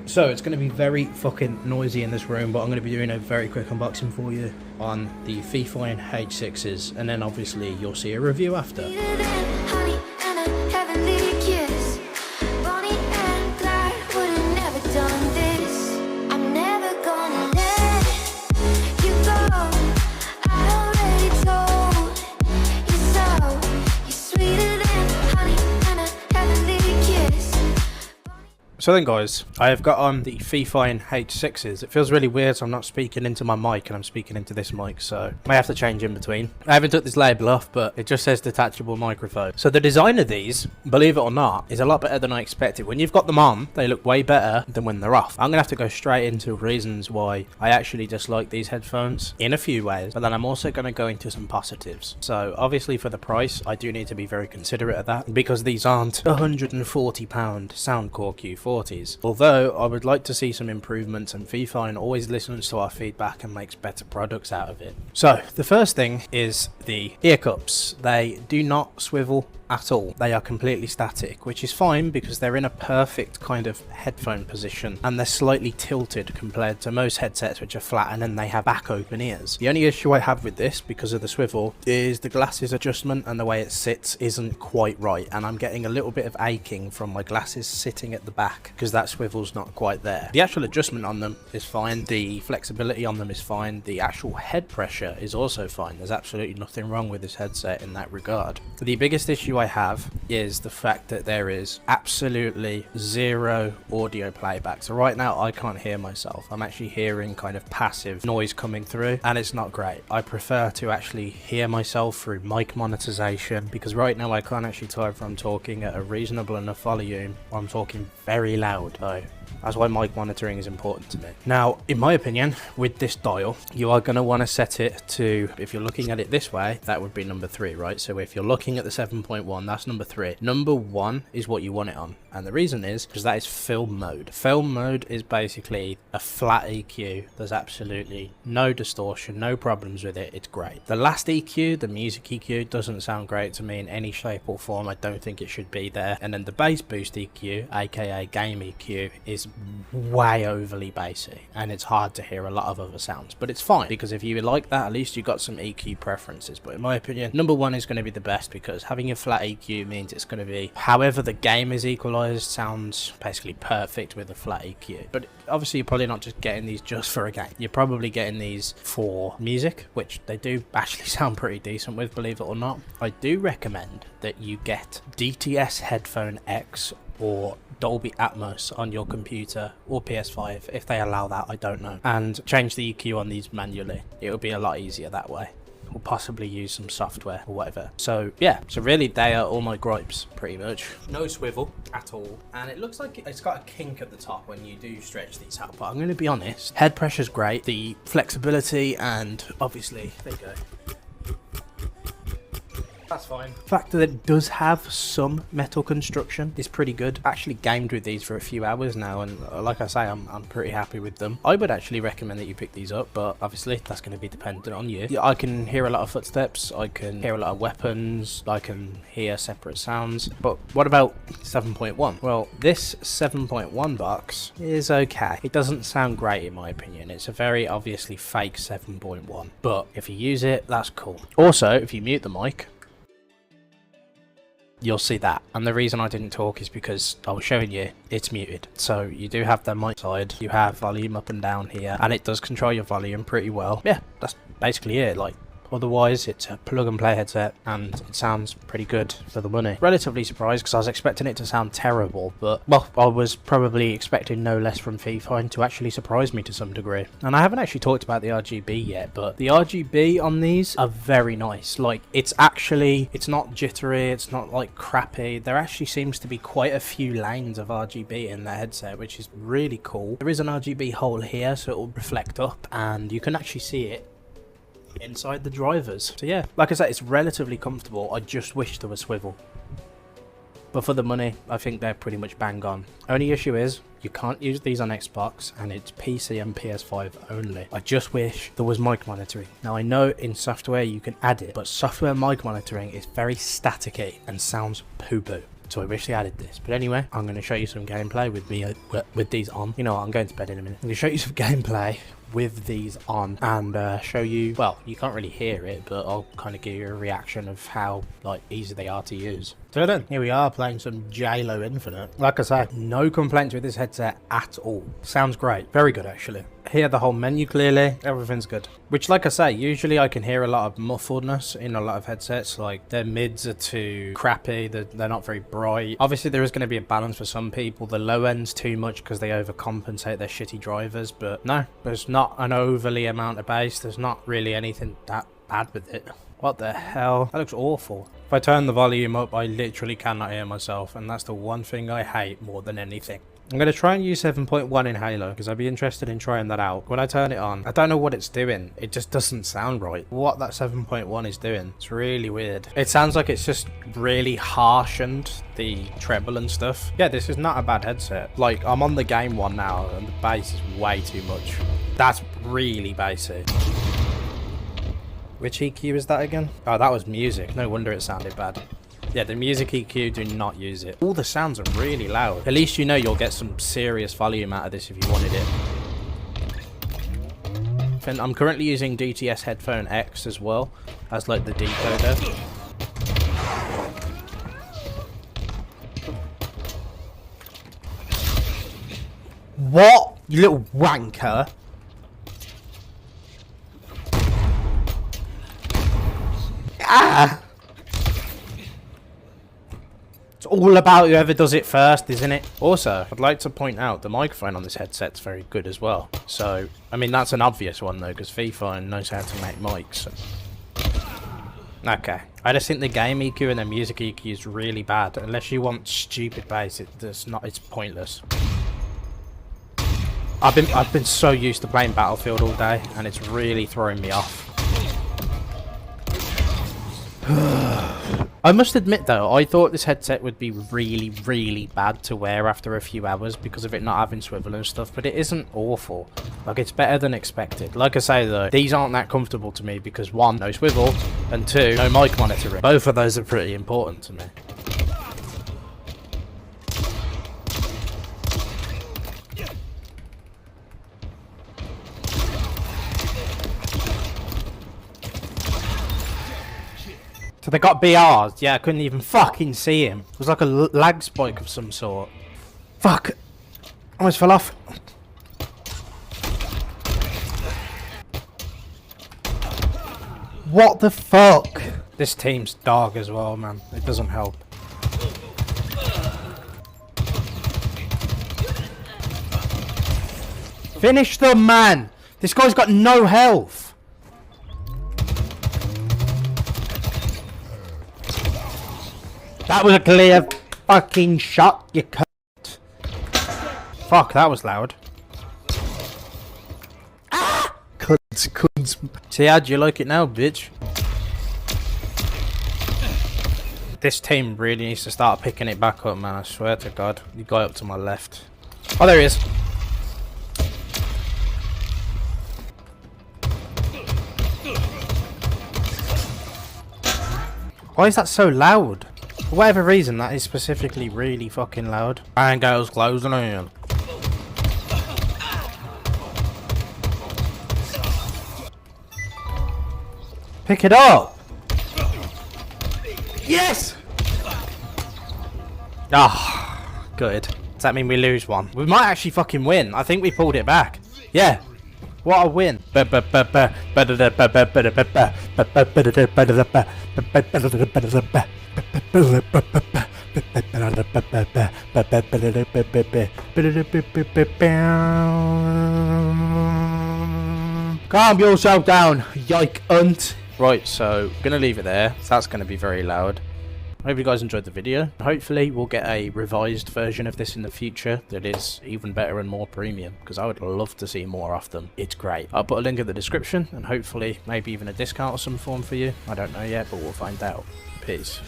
So it's going to be very fucking noisy in this room, but I'm going to be doing a very quick unboxing for you on the Fifine H6s, and then obviously you'll see a review after. So then guys, I have got on the Fifine H6s. It feels really weird, so I'm not speaking into my mic and I'm speaking into this mic, so I have to change in between. I haven't took this label off, but it just says detachable microphone. So the design of these, believe it or not, is a lot better than I expected. When you've got them on, they look way better than when they're off. I'm gonna have to go straight into reasons why I actually dislike these headphones in a few ways, but then I'm also gonna go into some positives. So obviously for the price, I do need to be very considerate of that, because these aren't £140 Soundcore Q40s. Although I would like to see some improvements, and Fifine always listens to our feedback and makes better products out of it. So the first thing is the ear cups. They do not swivel at all. They are completely static, which is fine because they're in a perfect kind of headphone position, and they're slightly tilted compared to most headsets which are flat and then they have back open ears. The only issue I have with this, because of the swivel, is the glasses adjustment and the way it sits isn't quite right, and I'm getting a little bit of aching from my glasses sitting at the back because that swivel's not quite there. The actual adjustment on them is fine, the flexibility on them is fine, the actual head pressure is also fine. There's absolutely nothing wrong with this headset in that regard. The biggest issue I have is the fact that there is absolutely zero audio playback. So right now I can't hear myself. I'm actually hearing kind of passive noise coming through, and it's not great. I prefer to actually hear myself through mic monetization, because right now I can't actually tell if I'm talking at a reasonable enough volume or I'm talking very loud. So that's why mic monitoring is important to me. Now, in my opinion, with this dial, you are going to want to set it to, if you're looking at it this way, that would be number 3, right? So if you're looking at the 7.1, that's number 3. Number 1 is what you want it on. And the reason is because that is film mode. Film mode is basically a flat EQ. There's absolutely no distortion, no problems with it. It's great. The last EQ, the music EQ, doesn't sound great to me in any shape or form. I don't think it should be there. And then the bass boost EQ, aka game EQ, is way overly bassy, and it's hard to hear a lot of other sounds, but it's fine because if you like that, at least you got some EQ preferences. But in my opinion, number 1 is going to be the best, because having a flat EQ means it's going to be however the game is equalized sounds basically perfect with a flat EQ. But obviously you're probably not just getting these just for a game, you're probably getting these for music, which they do actually sound pretty decent with, believe it or not. I do recommend that you get DTS Headphone X or Dolby Atmos on your computer, or PS5 if they allow that, I don't know, and change the EQ on these manually. It'll be a lot easier that way, or possibly use some software or whatever. So yeah, so really they are all my gripes pretty much. No swivel at all, and it looks like it's got a kink at the top when you do stretch these out, but I'm going to be honest, head pressure's great, the flexibility, and obviously there you go, that's fine. The fact that it does have some metal construction is pretty good. I actually gamed with these for a few hours now, and like I say, I'm pretty happy with them. I would actually recommend that you pick these up, but obviously that's going to be dependent on you. Yeah, I can hear a lot of footsteps, I can hear a lot of weapons, I can hear separate sounds. But what about 7.1? Well, this 7.1 box is okay. It doesn't sound great in my opinion. It's a very obviously fake 7.1, but if you use it, that's cool. Also, if you mute the mic, you'll see that, and the reason I didn't talk is because I was showing you it's muted. So you do have the mic side, you have volume up and down here, and it does control your volume pretty well. Yeah, that's basically it. Like, otherwise it's a plug and play headset and it sounds pretty good for the money. Relatively surprised because I was expecting it to sound terrible, but well, I was probably expecting no less from Fifine to actually surprise me to some degree. And I haven't actually talked about the RGB yet, but the RGB on these are very nice. Like, it's not jittery, it's not like crappy. There actually seems to be quite a few lanes of RGB in the headset, which is really cool. There is an RGB hole here, so it will reflect up and you can actually see it inside the drivers. So yeah, like I said, it's relatively comfortable. I just wish there was swivel, but for the money I think they're pretty much bang on. Only issue is you can't use these on Xbox, and it's PC and PS5 only. I just wish there was mic monitoring. Now I know in software you can add it, but software mic monitoring is very staticky and sounds poo-poo. So I wish they added this. But anyway, I'm going to show you some gameplay with these on. You know what, I'm going to bed in a minute. I'm going to show you some gameplay with these on and show you, well, you can't really hear it, but I'll kind of give you a reaction of how like easy they are to use. So then, here we are playing some Halo Infinite. Like I say, no complaints with this headset at all. Sounds great. Very good, actually. Hear the whole menu clearly. Everything's good. Which, like I say, usually I can hear a lot of muffledness in a lot of headsets. Like, their mids are too crappy. They're not very bright. Obviously, there is going to be a balance for some people. The low end's too much because they overcompensate their shitty drivers. But no, there's not an overly amount of bass. There's not really anything that bad with it. What the hell? That looks awful. If I turn the volume up, I literally cannot hear myself, and that's the one thing I hate more than anything. I'm going to try and use 7.1 in Halo, because I'd be interested in trying that out. When I turn it on, I don't know what it's doing. It just doesn't sound right. What that 7.1 is doing, it's really weird. It sounds like it's just really harshened the treble and stuff. Yeah, this is not a bad headset. Like, I'm on the game one now, and the bass is way too much. That's really bassy. Which EQ is that again? Oh, that was music. No wonder it sounded bad. Yeah, the music EQ, do not use it. All the sounds are really loud. At least you know you'll get some serious volume out of this if you wanted it. I'm currently using DTS Headphone X as well as like the decoder. What? You little wanker. Ah! It's all about whoever does it first, isn't it? Also, I'd like to point out the microphone on this headset's very good as well. So, I mean, that's an obvious one though, because Fifine knows how to make mics. Okay. I just think the game EQ and the music EQ is really bad. Unless you want stupid bass, it's pointless. I've been so used to playing Battlefield all day, and it's really throwing me off. I must admit though, I thought this headset would be really, really bad to wear after a few hours because of it not having swivel and stuff, but it isn't awful. Like, it's better than expected. Like I say though, these aren't that comfortable to me because 1, no swivel, and 2, no mic monitoring. Both of those are pretty important to me. So they got BRs. Yeah, I couldn't even fucking see him. It was like a lag spike of some sort. Fuck. Almost fell off. What the fuck? This team's dog as well, man. It doesn't help. Finish them, man. This guy's got no health. That was a clear fucking shot, you cunt. Fuck, that was loud. Ah! Cunts. See, how do you like it now, bitch? This team really needs to start picking it back up, man. I swear to God. The guy up to my left. Oh, there he is. Why is that so loud? For whatever reason, that is specifically really fucking loud. And girls closing in. Pick it up! Yes! Ah, oh, good. Does that mean we lose one? We might actually fucking win. I think we pulled it back. Yeah. What a win. Calm yourself down, yike unt. Right, so gonna leave it there. So that's gonna be very loud. I hope you guys enjoyed the video. Hopefully we'll get a revised version of this in the future that is even better and more premium, because I would love to see more of them. It's great. I'll put a link in the description and hopefully maybe even a discount of some form for you. I don't know yet, but we'll find out. Peace.